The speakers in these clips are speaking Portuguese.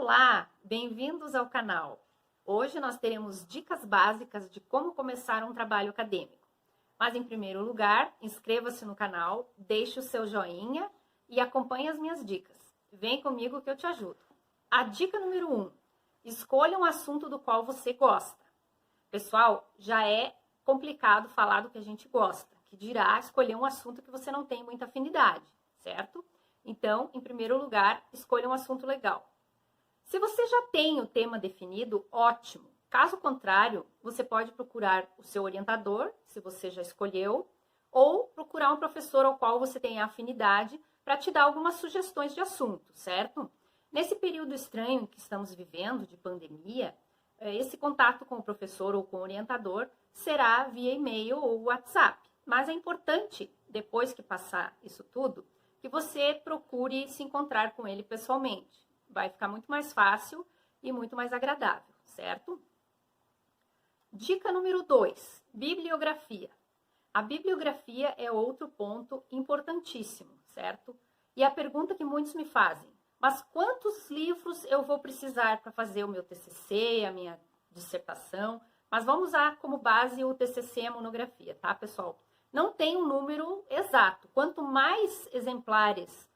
Olá, bem-vindos ao canal. Hoje nós teremos dicas básicas de como começar um trabalho acadêmico. Mas em primeiro lugar, inscreva-se no canal, deixe o seu joinha e acompanhe as minhas dicas. Vem comigo que eu te ajudo. A dica número 1, escolha um assunto do qual você gosta. Pessoal, já é complicado falar do que a gente gosta, que dirá escolher um assunto que você não tem muita afinidade, certo? Então, em primeiro lugar, escolha um assunto legal. Se você já tem o tema definido, ótimo. Caso contrário, você pode procurar o seu orientador, se você já escolheu, ou procurar um professor ao qual você tem afinidade para te dar algumas sugestões de assunto, certo? Nesse período estranho que estamos vivendo, de pandemia, esse contato com o professor ou com o orientador será via e-mail ou WhatsApp. Mas é importante, depois que passar isso tudo, que você procure se encontrar com ele pessoalmente. Vai ficar muito mais fácil e muito mais agradável, certo? Dica número 2, bibliografia. A bibliografia é outro ponto importantíssimo, certo? E a pergunta que muitos me fazem, mas quantos livros eu vou precisar para fazer o meu TCC, a minha dissertação? Mas vamos usar como base o TCC e a monografia, tá, pessoal? Não tem um número exato. Quanto mais exemplares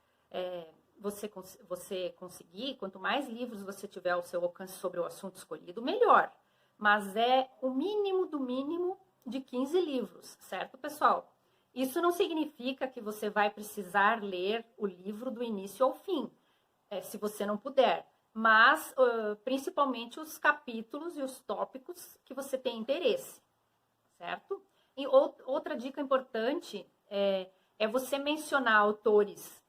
você conseguir, quanto mais livros você tiver ao seu alcance sobre o assunto escolhido, melhor. Mas é o mínimo do mínimo de 15 livros, certo, pessoal? Isso não significa que você vai precisar ler o livro do início ao fim, se você não puder. Mas, principalmente, os capítulos e os tópicos que você tem interesse, certo? E outra dica importante é você mencionar autores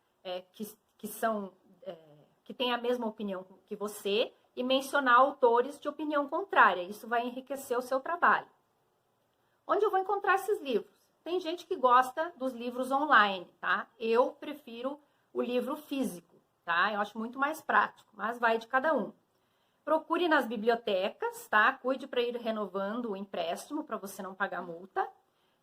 que têm a mesma opinião que você e mencionar autores de opinião contrária. Isso vai enriquecer o seu trabalho. Onde eu vou encontrar esses livros? Tem gente que gosta dos livros online, tá? Eu prefiro o livro físico, tá? Eu acho muito mais prático, mas vai de cada um. Procure nas bibliotecas, tá? Cuide para ir renovando o empréstimo para você não pagar multa.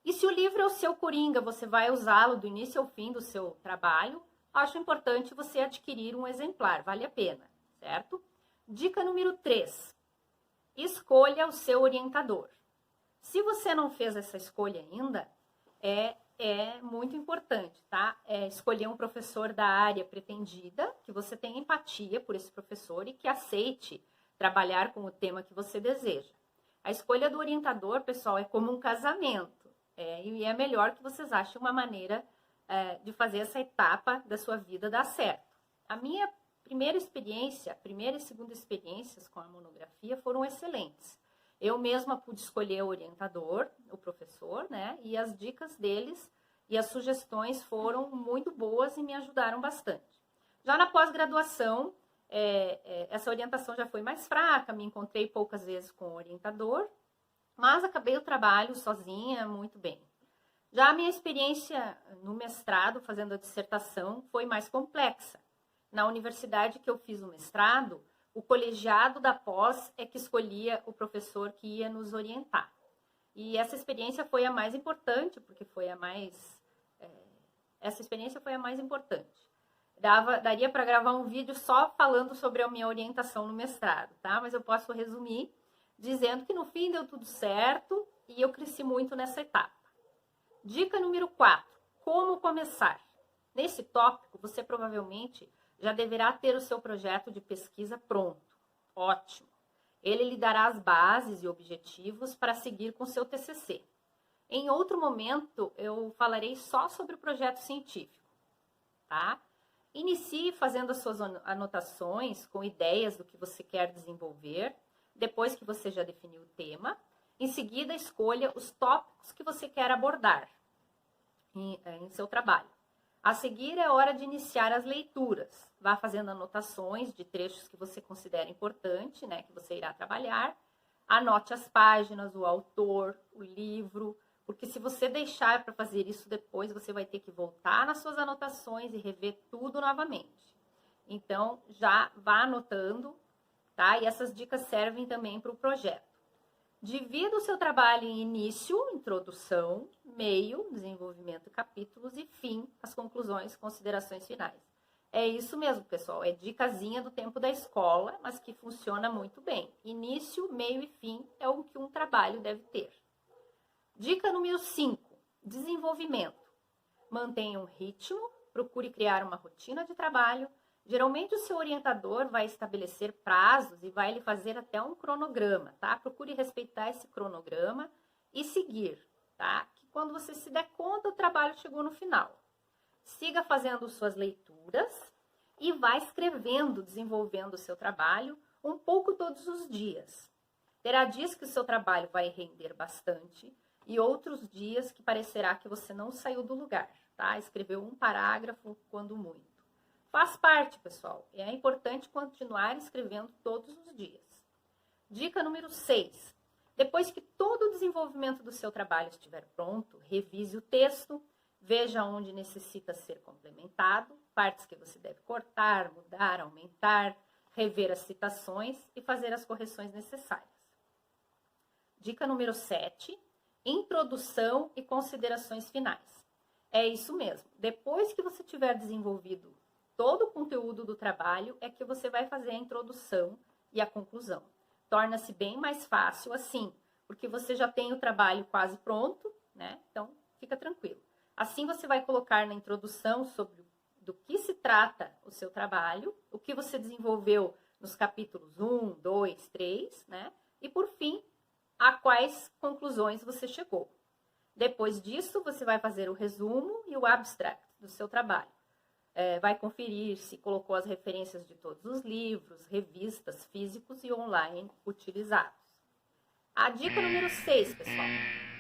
E se o livro é o seu coringa, você vai usá-lo do início ao fim do seu trabalho, acho importante você adquirir um exemplar, vale a pena, certo? Dica número 3, escolha o seu orientador. Se você não fez essa escolha ainda, é muito importante, tá? Escolher um professor da área pretendida, que você tenha empatia por esse professor e que aceite trabalhar com o tema que você deseja. A escolha do orientador, pessoal, é como um casamento, e é melhor que vocês achem uma maneira de fazer essa etapa da sua vida dar certo. A minha primeira e segunda experiências com a monografia foram excelentes. Eu mesma pude escolher o orientador, o professor, né? E as dicas deles e as sugestões foram muito boas e me ajudaram bastante. Já na pós-graduação, essa orientação já foi mais fraca, me encontrei poucas vezes com o orientador, mas acabei o trabalho sozinha muito bem. Já a minha experiência no mestrado, fazendo a dissertação, foi mais complexa. Na universidade que eu fiz o mestrado, o colegiado da pós é que escolhia o professor que ia nos orientar. E essa experiência foi a mais importante, porque essa experiência foi a mais importante. Daria para gravar um vídeo só falando sobre a minha orientação no mestrado, tá? Mas eu posso resumir dizendo que no fim deu tudo certo e eu cresci muito nessa etapa. Dica número 4, como começar? Nesse tópico, você provavelmente já deverá ter o seu projeto de pesquisa pronto. Ótimo! Ele lhe dará as bases e objetivos para seguir com seu TCC. Em outro momento, eu falarei só sobre o projeto científico, tá? Inicie fazendo as suas anotações com ideias do que você quer desenvolver, depois que você já definiu o tema. Em seguida, escolha os tópicos que você quer abordar em seu trabalho. A seguir, é hora de iniciar as leituras. Vá fazendo anotações de trechos que você considera importante, né, que você irá trabalhar. Anote as páginas, o autor, o livro, porque se você deixar para fazer isso depois, você vai ter que voltar nas suas anotações e rever tudo novamente. Então, já vá anotando, tá? E essas dicas servem também para o projeto. Divida o seu trabalho em início, introdução, meio, desenvolvimento, capítulos e fim, as conclusões, considerações finais. É isso mesmo, pessoal. É dicasinha do tempo da escola, mas que funciona muito bem. Início, meio e fim é o que um trabalho deve ter. Dica número 5. Desenvolvimento. Mantenha um ritmo, procure criar uma rotina de trabalho. Geralmente o seu orientador vai estabelecer prazos e vai lhe fazer até um cronograma, tá? Procure respeitar esse cronograma e seguir, tá? Que quando você se der conta, o trabalho chegou no final. Siga fazendo suas leituras e vá escrevendo, desenvolvendo o seu trabalho um pouco todos os dias. Terá dias que o seu trabalho vai render bastante e outros dias que parecerá que você não saiu do lugar, tá? Escreveu um parágrafo, quando muito. Faz parte, pessoal. É importante continuar escrevendo todos os dias. Dica número 6. Depois que todo o desenvolvimento do seu trabalho estiver pronto, revise o texto, veja onde necessita ser complementado, partes que você deve cortar, mudar, aumentar, rever as citações e fazer as correções necessárias. Dica número 7. Introdução e considerações finais. É isso mesmo. Depois que você tiver desenvolvido todo o conteúdo do trabalho, é que você vai fazer a introdução e a conclusão. Torna-se bem mais fácil assim, porque você já tem o trabalho quase pronto, né? Então, fica tranquilo. Assim, você vai colocar na introdução sobre do que se trata o seu trabalho, o que você desenvolveu nos capítulos 1, 2, 3, né? E, por fim, a quais conclusões você chegou. Depois disso, você vai fazer o resumo e o abstract do seu trabalho. Vai conferir se colocou as referências de todos os livros, revistas, físicos e online utilizados. A dica número 6, pessoal.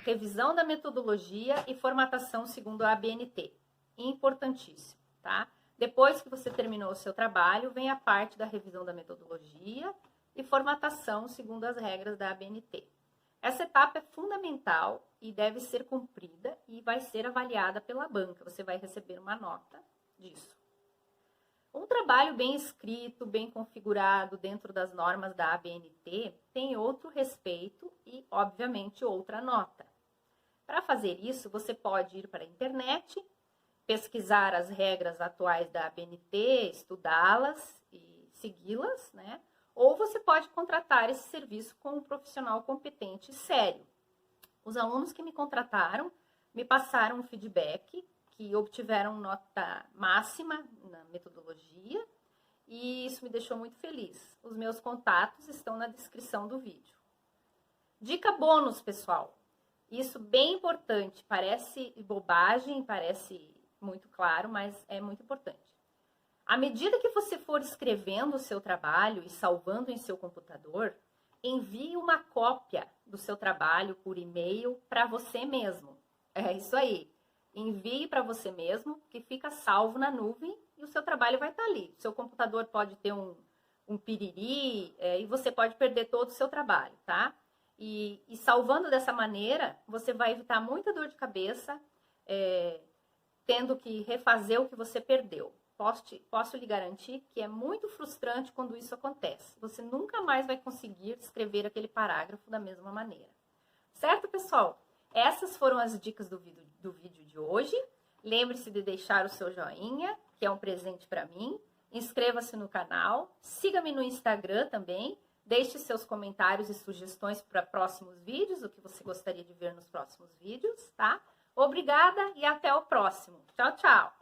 Revisão da metodologia e formatação segundo a ABNT. Importantíssimo, tá? Depois que você terminou o seu trabalho, vem a parte da revisão da metodologia e formatação segundo as regras da ABNT. Essa etapa é fundamental e deve ser cumprida e vai ser avaliada pela banca. Você vai receber uma nota disso. Um trabalho bem escrito, bem configurado dentro das normas da ABNT tem outro respeito e, obviamente, outra nota. Para fazer isso, você pode ir para a internet, pesquisar as regras atuais da ABNT, estudá-las e segui-las, né? Ou você pode contratar esse serviço com um profissional competente e sério. Os alunos que me contrataram me passaram um feedback que obtiveram nota máxima na metodologia e isso me deixou muito feliz. Os meus contatos estão na descrição do vídeo. Dica bônus, pessoal. Isso bem importante, parece bobagem, parece muito claro, mas é muito importante. À medida que você for escrevendo o seu trabalho e salvando em seu computador, envie uma cópia do seu trabalho por e-mail para você mesmo. É isso aí. Envie para você mesmo, que fica salvo na nuvem e o seu trabalho vai estar ali. O seu computador pode ter um piriri e você pode perder todo o seu trabalho, tá? E salvando dessa maneira, você vai evitar muita dor de cabeça, tendo que refazer o que você perdeu. Posso lhe garantir que é muito frustrante quando isso acontece. Você nunca mais vai conseguir escrever aquele parágrafo da mesma maneira. Certo, pessoal? Essas foram as dicas do vídeo de hoje. Lembre-se de deixar o seu joinha, que é um presente para mim. Inscreva-se no canal. Siga-me no Instagram também. Deixe seus comentários e sugestões para próximos vídeos, o que você gostaria de ver nos próximos vídeos, tá? Obrigada e até o próximo. Tchau, tchau!